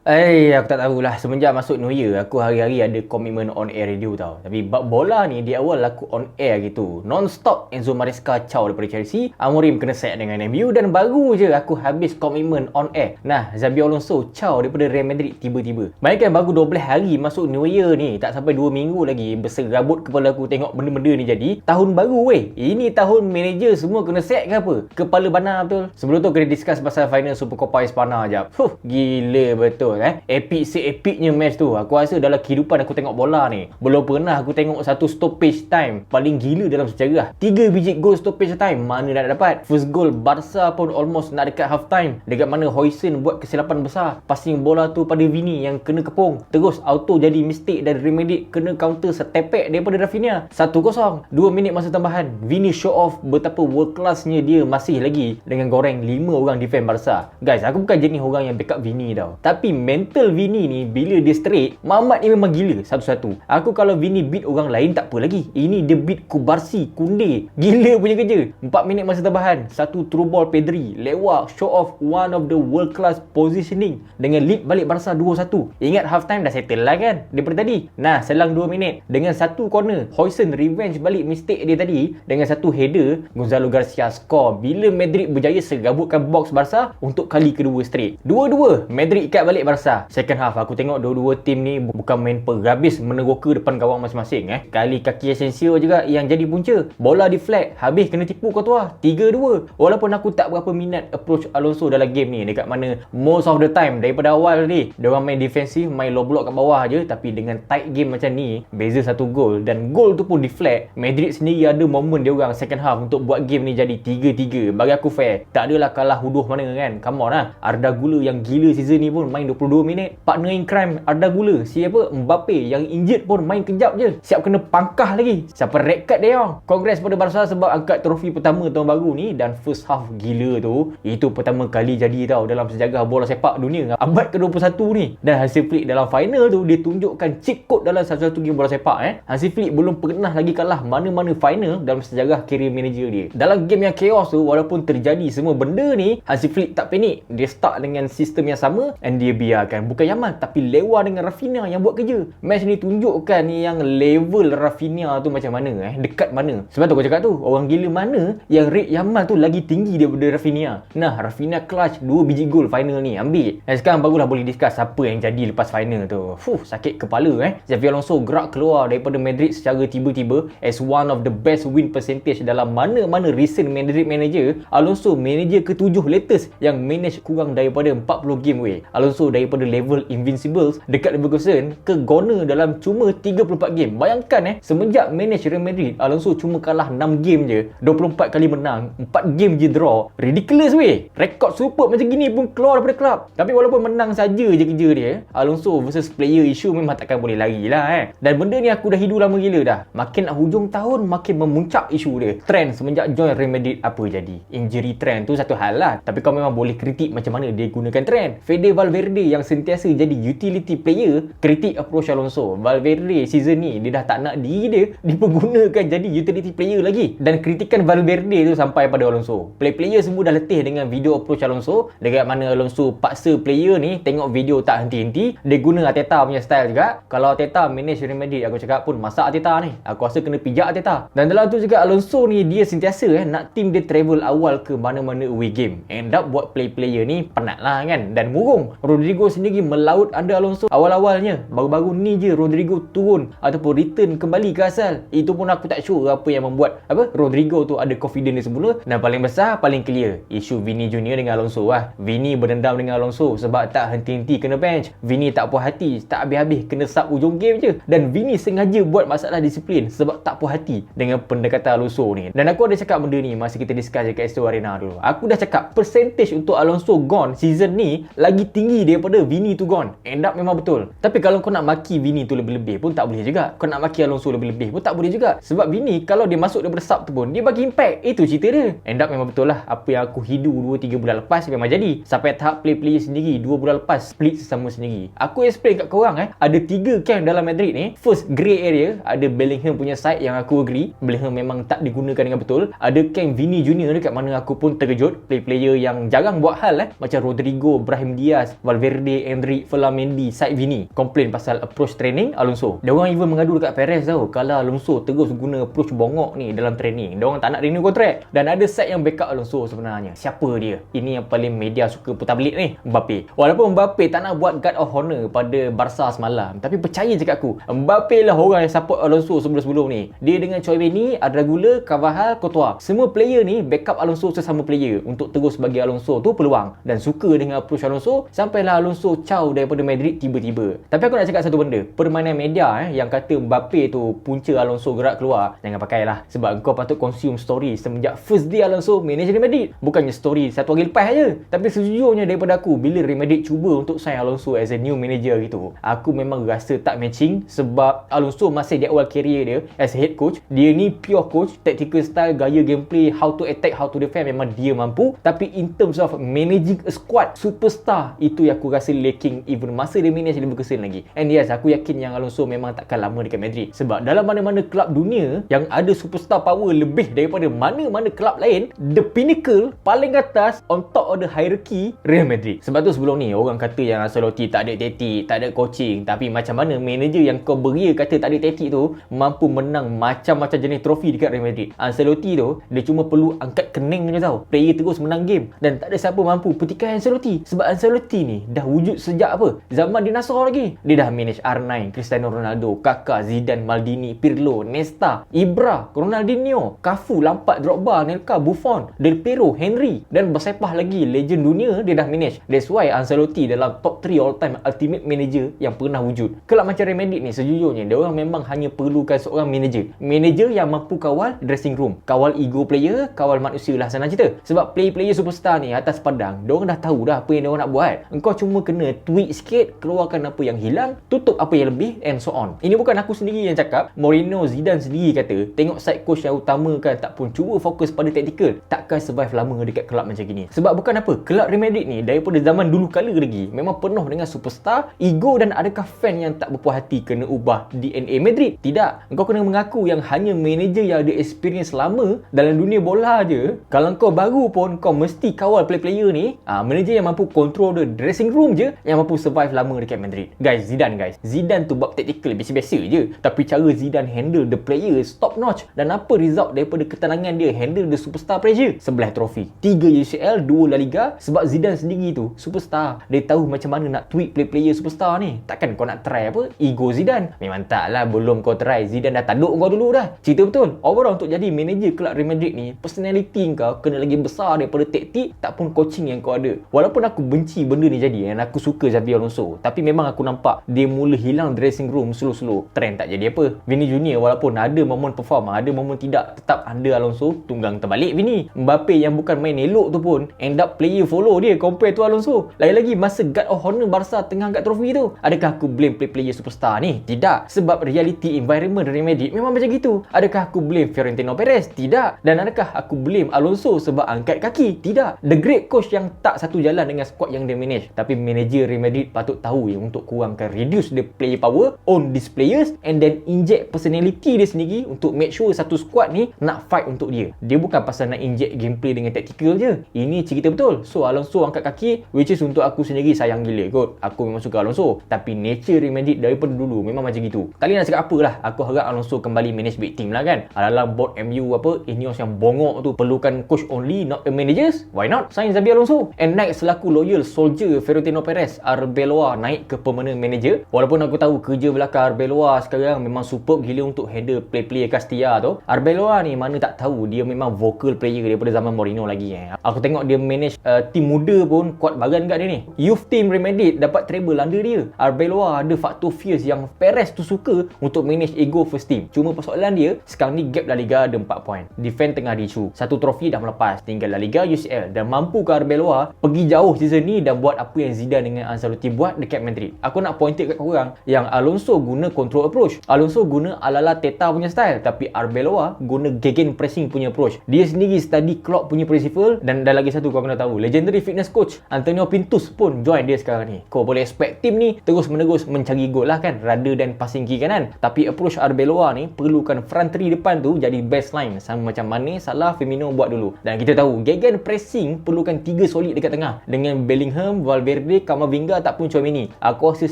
Aku tak tahulah. Semenjak masuk New Year, aku hari-hari ada komitmen on air radio tau. Tapi bab bola ni, di awal aku on air gitu. Non-stop Enzo Maresca caw daripada Chelsea, Amorim kena sack dengan MU, dan baru je aku habis komitmen on air. Nah, Xabi Alonso caw daripada Real Madrid tiba-tiba. Bayangkan baru 12 hari masuk New Year ni, tak sampai 2 minggu lagi, berserabut kepala aku tengok benda-benda ni jadi. Tahun baru weh. Ini tahun manager semua kena sack ke apa? Kepala banar betul. Sebelum tu kena discuss pasal final Super Copa Hispana jap. Gila betul. Epic se-epicnya match tu. Aku rasa dalam kehidupan aku tengok bola ni, belum pernah aku tengok satu stoppage time paling gila dalam sejarah. 3 biji gol stoppage time, mana nak dapat. First goal Barca pun almost nak dekat half time, dekat mana Hoysen buat kesilapan besar, passing bola tu pada Vini yang kena kepung, terus auto jadi mistake dan Real Madrid kena counter setepek daripada Rafinha. 1-0. 2 minit masa tambahan, Vini show off betapa world classnya dia masih lagi dengan goreng 5 orang defend Barca. Guys, aku bukan jenis orang yang backup Vini tau, tapi mental Vini ni bila dia straight, Mamat ni memang gila satu-satu. Aku kalau Vini beat orang lain tak apa lagi, ini dia beat Kubarsi, Kunde, gila punya kerja. 4 minit masa tambahan, satu through ball Pedri lewat show off one of the world class positioning dengan lead balik Barca 2-1. Ingat half time dah settle lah kan daripada tadi. Nah, selang 2 minit dengan satu corner, Hoysen revenge balik mistake dia tadi dengan satu header, Gonzalo Garcia score bila Madrid berjaya serabutkan box Barca untuk kali kedua straight. 2-2, Madrid ikat balik Barca. Second half aku tengok dua-dua tim ni bukan main perhabis meneroka depan gawang masing-masing. Kali kaki Asensio juga yang jadi punca. Bola deflect, habis kena tipu Courtois. 3-2. Walaupun aku tak berapa minat approach Alonso dalam game ni, dekat mana most of the time daripada awal ni diorang main defensif, main low block kat bawah je, tapi dengan tight game macam ni, beza satu gol dan gol tu pun deflect. Madrid sendiri ada momen diorang second half untuk buat game ni jadi 3-3. Bagi aku fair. Tak adalah kalah huduh mana kan. Come on lah. Arda Güler yang gila season ni pun main 22 minit. Partner in crime Arda Güler, siapa? Mbappe yang injured pun main kejap je, siap kena pangkah lagi. Siapa red card dia orang. Congrats pada Barca sebab angkat trofi pertama tahun baru ni, dan first half gila tu, itu pertama kali jadi tau dalam sejarah bola sepak dunia abad ke-21 ni. Dan Hansi Flick dalam final tu, dia tunjukkan cheat code dalam satu-satu game bola sepak. Hansi Flick belum pernah lagi kalah mana-mana final dalam sejarah career manager dia. Dalam game yang chaos tu, walaupun terjadi semua benda ni, Hansi Flick tak panik. Dia start dengan sistem yang sama and dia biarkan bukan Yamal tapi Lewa dengan Rafinha yang buat kerja. Match ni tunjukkan yang level Rafinha tu macam mana, dekat mana. Sebab tu aku cakap tu, orang gila mana yang rate Yamal tu lagi tinggi daripada Rafinha. Nah, Rafinha clutch 2 biji gol final ni, ambil. Dan sekarang barulah boleh discuss apa yang jadi lepas final tu. Sakit kepala. Xabi Alonso gerak keluar daripada Madrid secara tiba-tiba as one of the best win percentage dalam mana-mana recent Madrid manager. Alonso manager ke-7 latest yang manage kurang daripada 40 game weh. Alonso daripada level Invincibles dekat Leverkusen ke goner dalam cuma 34 game. Bayangkan semenjak manage Real Madrid, Alonso cuma kalah 6 game je, 24 kali menang, 4 game je draw. Ridiculous weh. Rekod super macam gini pun keluar daripada kelab. Tapi walaupun menang saja je kerja dia, Alonso versus player issue memang takkan boleh lari lah. Dan benda ni aku dah hidu lama gila dah. Makin nak hujung tahun, makin memuncak isu dia. Trend semenjak join Real Madrid apa jadi? Injury trend tu satu hal lah, tapi kau memang boleh kritik macam mana dia gunakan trend. Fede Valverde yang sentiasa jadi utility player, kritik approach Alonso. Valverde season ni dia dah tak nak diri dia dipergunakan jadi utility player lagi, dan kritikan Valverde tu sampai pada Alonso. Player semua dah letih dengan video approach Alonso, dekat mana Alonso paksa player ni tengok video tak henti-henti. Dia guna Arteta punya style juga. Kalau Arteta manage Real Madrid, aku cakap pun masak Arteta ni, aku rasa kena pijak Arteta. Dan dalam tu juga Alonso ni dia sentiasa nak tim dia travel awal ke mana-mana away game, end up buat player ni penat lah kan, dan murung. Rodrigo sendiri melaut anda Alonso awal-awalnya. Baru-baru ni je Rodrigo turun ataupun return kembali ke asal. Itu pun aku tak sure apa yang membuat Rodrigo tu ada confidence dia semula. Dan paling besar, paling clear, isu Vini Junior dengan Alonso lah. Vini berdendam dengan Alonso sebab tak henti-henti kena bench. Vini tak puas hati, tak habis-habis kena sub ujung game je. Dan Vini sengaja buat masalah disiplin sebab tak puas hati dengan pendekatan Alonso ni. Dan aku ada cakap benda ni masa kita discuss dekat Astro Arena dulu. Aku dah cakap percentage untuk Alonso gone season ni lagi tinggi daripada Vini tu gone. End up memang betul. Tapi kalau kau nak maki Vini tu lebih-lebih pun tak boleh juga. Kau nak maki Alonso lebih-lebih pun tak boleh juga. Sebab Vini kalau dia masuk daripada sub tu pun dia bagi impact. Itu cerita dia. End up memang betul lah. Apa yang aku hidu 2-3 bulan lepas memang jadi. Sampai tahap play-player sendiri 2 bulan lepas split sesama sendiri. Aku explain kat korang ada 3 camp dalam Madrid ni. First, grey area. Ada Bellingham punya side yang aku agree. Bellingham memang tak digunakan dengan betul. Ada camp Vini Junior dekat mana aku pun terkejut. Player yang jarang buat hal macam Rodrigo, Brahim Diaz, Valverde Valverde, Endrick, Flamendi, side Vini komplain pasal approach training Alonso. Diorang even mengadu dekat Perez tau, kalau Alonso terus guna approach bongok ni dalam training, diorang tak nak renew kontrak. Dan ada side yang backup Alonso sebenarnya. Siapa dia? Ini yang paling media suka putar belit ni, Mbappe. Walaupun Mbappe tak nak buat guard of honor pada Barca semalam, tapi percaya cakap aku, Mbappe lah orang yang support Alonso sebelum-sebelum ni. Dia dengan Chouameni, Adragula, Carvajal, Courtois, semua player ni backup Alonso sesama player untuk terus bagi Alonso tu peluang, dan suka dengan approach Alonso sampailah Alonso caw daripada Madrid tiba-tiba. Tapi aku nak cakap satu benda, permainan media yang kata Mbappe tu punca Alonso gerak keluar, jangan pakailah, sebab kau patut consume story semenjak first day Alonso manager Real Madrid, bukannya story satu hari lepas aja. Tapi sejujurnya daripada aku, bila Real Madrid cuba untuk sign Alonso as a new manager gitu, aku memang rasa tak matching, sebab Alonso masih di awal career dia as head coach. Dia ni pure coach, tactical style, gaya gameplay, how to attack, how to defend memang dia mampu. Tapi in terms of managing a squad superstar, itu yang aku rasa lacking even masa dia manage Leverkusen lagi. And yes, aku yakin yang Alonso memang takkan lama dekat Madrid, sebab dalam mana-mana kelab dunia yang ada superstar power lebih daripada mana-mana kelab lain, the pinnacle paling atas on top of the hierarchy, Real Madrid. Sebab tu sebelum ni orang kata yang Ancelotti tak ada taktik, tak ada coaching, tapi macam mana manager yang kau beria kata tak ada taktik tu mampu menang macam-macam jenis trofi dekat Real Madrid. Ancelotti tu dia cuma perlu angkat kening je tau, player terus menang game, dan tak ada siapa mampu petikai Ancelotti. Sebab Ancelotti ni dah wujud sejak apa? Zaman dinosaur lagi. Dia dah manage R9, Cristiano Ronaldo, Kaká, Zidane, Maldini, Pirlo, Nesta, Ibra, Ronaldinho, Cafu, Lampard, Drogba, Anelka, Buffon, Del Piero, Henry, dan bersepah lagi legend dunia dia dah manage. That's why Ancelotti dalam top 3 all time ultimate manager yang pernah wujud. Kelab macam Real Madrid ni sejujurnya dia orang memang hanya perlukan seorang manager yang mampu kawal dressing room, kawal ego player, kawal manusia lah, senang cerita. Sebab player-player superstar ni atas padang, dia orang dah tahu dah apa yang dia orang nak buat. Engkau cuma kena tweak sikit, keluarkan apa yang hilang, tutup apa yang lebih, and so on. Ini bukan aku sendiri yang cakap, Mourinho, Zidane sendiri kata, tengok side coach yang utama kan tak pun cuba fokus pada tactical, takkan survive lama dekat kelab macam gini. Sebab bukan apa, kelab Real Madrid ni daripada zaman dulu kala lagi memang penuh dengan superstar, ego, dan adakah fan yang tak berpuas hati kena ubah DNA Madrid? Tidak. Engkau kena mengaku yang hanya manager yang ada experience lama dalam dunia bola je. Kalau kau baru pun kau mesti kawal player-player ni, manager yang mampu control the dressing room je yang mampu survive lama dekat Madrid. Guys, Zidane tu bab tactical biasa-biasa je, tapi cara Zidane handle the players top notch. Dan apa result daripada ketenangan dia handle the superstar pressure? 11 trofi, 3 UCL, 2 La Liga. Sebab Zidane sendiri tu superstar, dia tahu macam mana nak tweak player superstar ni. Takkan kau nak try apa ego Zidane? Memang tak lah, belum kau try, Zidane dah tanduk kau dulu dah. Cerita betul. Overall untuk jadi manager kelab Real Madrid ni, personality kau kena lagi besar daripada taktik tak pun coaching yang kau ada. Walaupun aku benci benda ni jadi, dan aku suka Xabi Alonso, tapi memang aku nampak dia mula hilang dressing room slow-slow. Trend tak jadi apa. Vini Junior walaupun ada momen perform, ada momen tidak, tetap under Alonso tunggang terbalik Vini. Mbappe yang bukan main elok tu pun end up player follow dia compare tu Alonso. Lagi-lagi masa guard of honor Barca tengah angkat trofi tu, adakah aku blame player superstar ni? Tidak. Sebab reality environment Real Madrid memang macam gitu. Adakah aku blame Florentino Perez? Tidak. Dan adakah aku blame Alonso sebab angkat kaki? Tidak. The great coach yang tak satu jalan dengan squad yang dia manage. Tapi manager Real Madrid patut tahu yang untuk kurangkan, reduce the player power, own these players, and then inject personality dia sendiri untuk make sure satu squad ni nak fight untuk dia. Dia bukan pasal nak inject gameplay dengan tactical je. Ini cerita betul. So Alonso angkat kaki, which is untuk aku sendiri sayang gila kot. Aku memang suka Alonso, tapi nature Real Madrid daripada dulu memang macam gitu. Kali nak cakap apalah, aku harap Alonso kembali manage big team lah kan. Dalam board MU apa, Ineos yang bongok tu perlukan coach only, not a managers. Why not sign Xabi Alonso? And next, selaku loyal soldier Florentino Perez, Arbeloa naik ke permanent manager. Walaupun aku tahu kerja belakang Arbeloa sekarang memang superb gila untuk handle player Castilla tu. Arbeloa ni mana tak tahu dia memang vocal player daripada zaman Mourinho lagi. Aku tengok dia manage team muda pun kuat bagan kat dia ni. Youth team Real Madrid dapat treble under dia. Arbeloa ada faktor fierce yang Perez tu suka untuk manage ego first team. Cuma persoalan dia sekarang ni gap La Liga ada 4 poin. Defend tengah diisu. Satu trofi dah melepas, tinggal La Liga, UCL. Dan mampu ke Arbeloa pergi jauh season ni dan buat apa yang Zidane dengan Ancelotti buat dekat Madrid? Aku nak pointed kat korang yang Alonso guna control approach, Alonso guna ala-ala Teta punya style, tapi Arbeloa guna gegen pressing punya approach. Dia sendiri study Klopp punya principle. Dan lagi satu kau kena tahu, legendary fitness coach Antonio Pintus pun join dia sekarang ni. Kau boleh expect tim ni terus menerus mencari gol lah kan, rather than passing kiri kanan. Tapi approach Arbeloa ni perlukan front three depan tu jadi best line, sama macam Mane, Salah, Firmino buat dulu. Dan kita tahu gegen pressing perlukan 3 solid dekat tengah dengan Bellingham, Valverde Valverde, Camavinga ataupun Tchouaméni. Aku rasa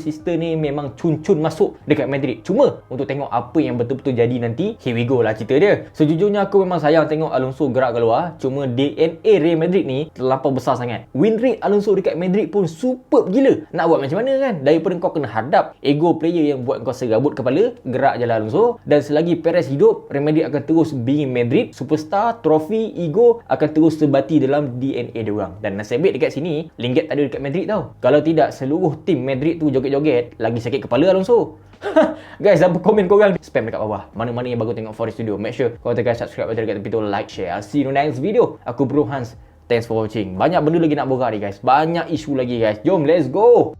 sister ni memang cun-cun masuk dekat Madrid. Cuma untuk tengok apa yang betul-betul jadi nanti, here we go lah cerita dia. Sejujurnya aku memang sayang tengok Alonso gerak keluar. Cuma DNA Real Madrid ni terlampau besar sangat. Win rate Alonso dekat Madrid pun superb gila. Nak buat macam mana kan? Daripada kau kena hadap ego player yang buat kau serabut kepala, gerak je lah Alonso. Dan selagi Perez hidup, Real Madrid akan terus being Madrid. Superstar, trofi, ego akan terus terbati dalam DNA dia orang. Dan nasib baik dekat sini, Lingard tak ada dekat Madrid tau. Kalau tidak, seluruh tim Madrid tu joget-joget, lagi sakit kepala Alonso. Guys, apa komen korang? Spam dekat bawah. Mana-mana yang bagus tengok Forest Studio. Make sure korang tekan subscribe button dekat tepi tu, like, share. I'll see you in the next video. Aku Bro Hans. Thanks for watching. Banyak benda lagi nak borak ni guys. Banyak isu lagi guys. Jom, let's go!